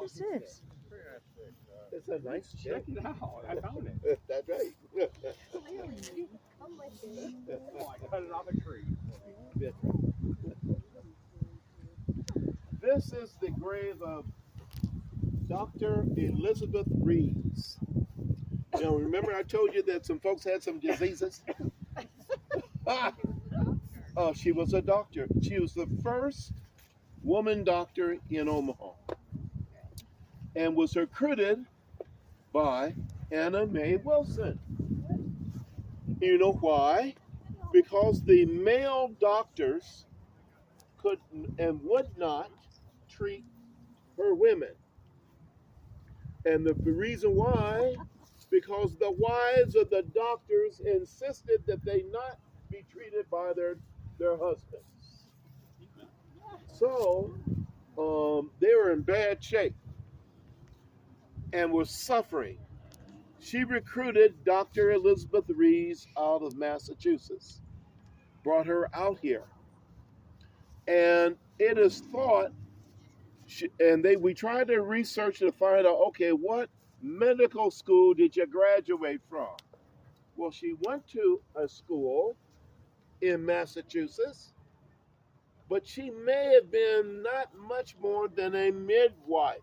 is this? It's a nice Check chick. it out. I found it. That's right. Clearly, come with me. Oh, I cut it off a tree. This is the grave of Dr. Elizabeth Reeves. Now, remember I told you that some folks had some diseases? She was a doctor. She was the first woman doctor in Omaha and was recruited by Anna Mae Wilson. You know why? Because the male doctors could and would not treat her women. And the reason why, because the wives of the doctors insisted that they not be treated by their husbands. So they were in bad shape and were suffering. She recruited Dr. Elizabeth Reeves out of Massachusetts, brought her out here. And it is thought, we tried to research to find out, okay, what medical school did you graduate from? Well, she went to a school in Massachusetts, but she may have been not much more than a midwife.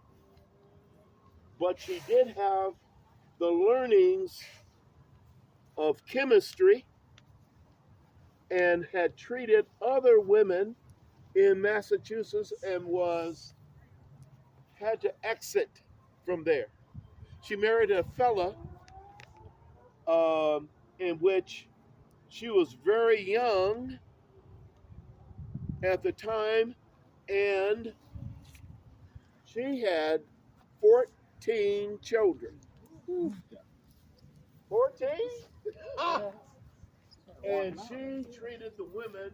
But she did have the learnings of chemistry and had treated other women in Massachusetts and had to exit from there. She married a fella in which she was very young at the time, and she had 14 children. 14? And she treated the women,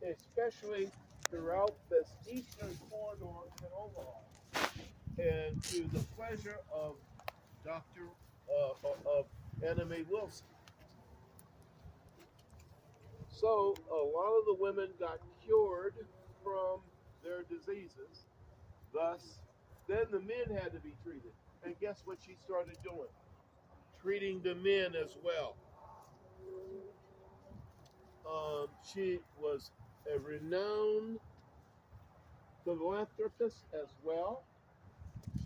especially throughout this eastern corridor in Omaha, and to the pleasure of Dr. of Anna Mae Wilson. So a lot of the women got cured from their diseases. Thus, then the men had to be treated. And guess what she started doing? Treating the men as well. She was a renowned philanthropist as well.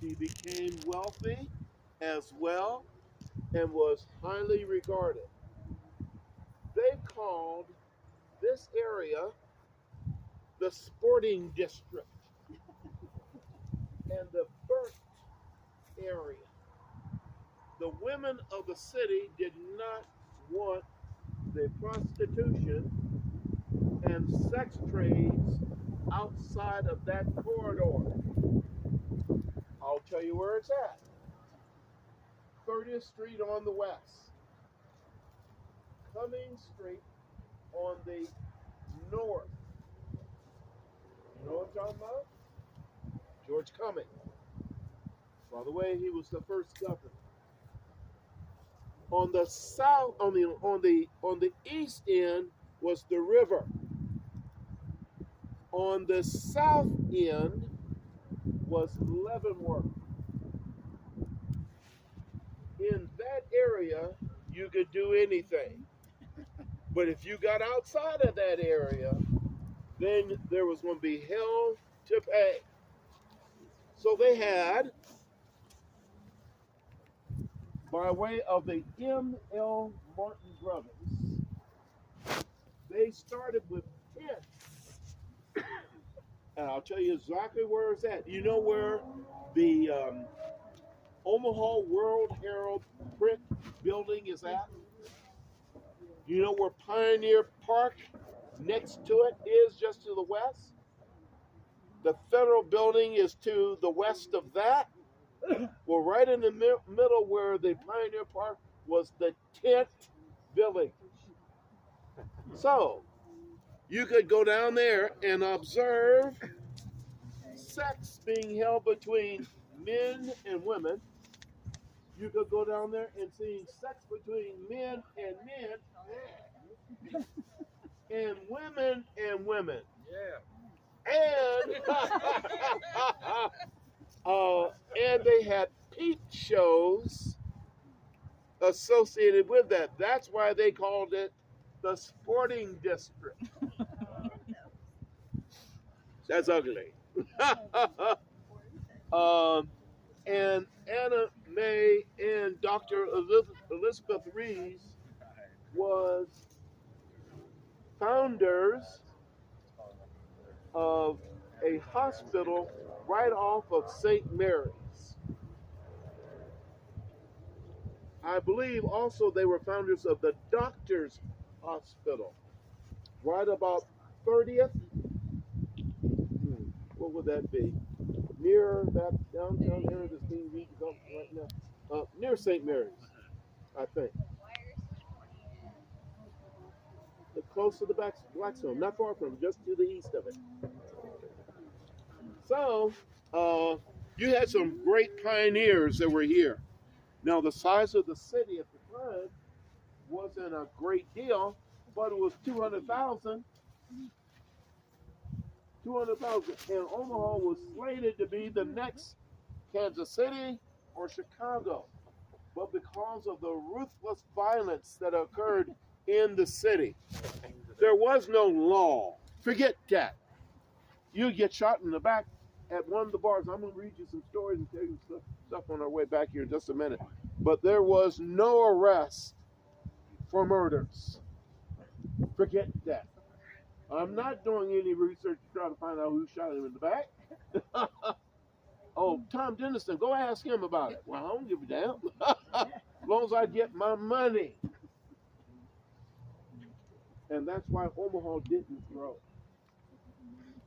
She became wealthy as well and was highly regarded. They called this area the sporting district and the burnt area. The women of the city did not want the prostitution and sex trades outside of that corridor. I'll tell you where it's at. 30th Street on the west. Cummings Street on the north. You know what I'm talking about? George Cummings. By the way, he was the first governor. On the south, on the east end was the river. On the south end was Leavenworth. In that area, you could do anything. But if you got outside of that area, then there was going to be hell to pay. So they had, by way of the M.L. Martin brothers, they started with tents. And I'll tell you exactly where it's at. You know where the Omaha World Herald print building is at? You know where Pioneer Park next to it is, just to the west? The federal building is to the west of that. Well, right in the middle where the Pioneer Park was the tent village. So, you could go down there and observe sex being held between men and women. You could go down there and see sex between men and women and women. Yeah. And And they had peep shows associated with that. That's why they called it the sporting district. That's ugly. And Anna May and Dr. Elizabeth Rees was founders of a hospital right off of St. Mary's. I believe also they were founders of the Doctors Hospital, right about 30th. What would that be? Near that downtown area that's being redeveloped right now. Near St. Mary's, I think. Close to the Blackstone, not far from it, just to the east of it. So, you had some great pioneers that were here. Now, the size of the city at the time wasn't a great deal, but it was 200,000. 200,000. And Omaha was slated to be the next Kansas City or Chicago. But because of the ruthless violence that occurred in the city, there was no law. Forget that. You get shot in the back at one of the bars. I'm going to read you some stories and tell you stuff on our way back here in just a minute. But there was no arrest for murders. Forget that. I'm not doing any research to try to find out who shot him in the back. Oh, Tom Dennison, go ask him about it. Well, I don't give a damn. As long as I get my money. And that's why Omaha didn't grow.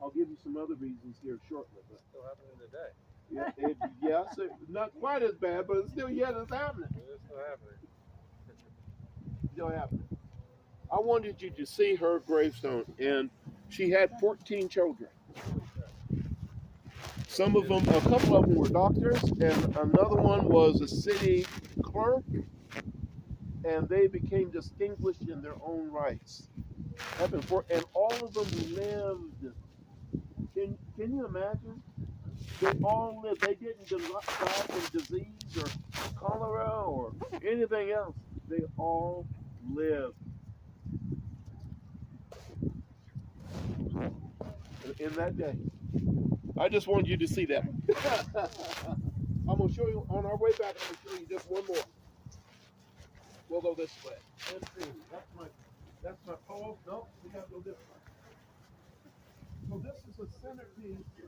I'll give you some other reasons here shortly. But Still happening today. Yes, not quite as bad, but it's still yet it's happening. It's still happening. Still happening. I wanted you to see her gravestone, and she had 14 children. Some of them, a couple of them were doctors, and another one was a city clerk, and they became distinguished in their own rights. And all of them lived. Can you imagine? They all lived. They didn't die from disease or cholera or anything else. They all lived. In that day. I just wanted you to see that. I'm going to show you, on our way back, I'm going to show you just one more. We'll go this way. Let's see. That's my pole. No, we got to go this way. So this is a centerpiece.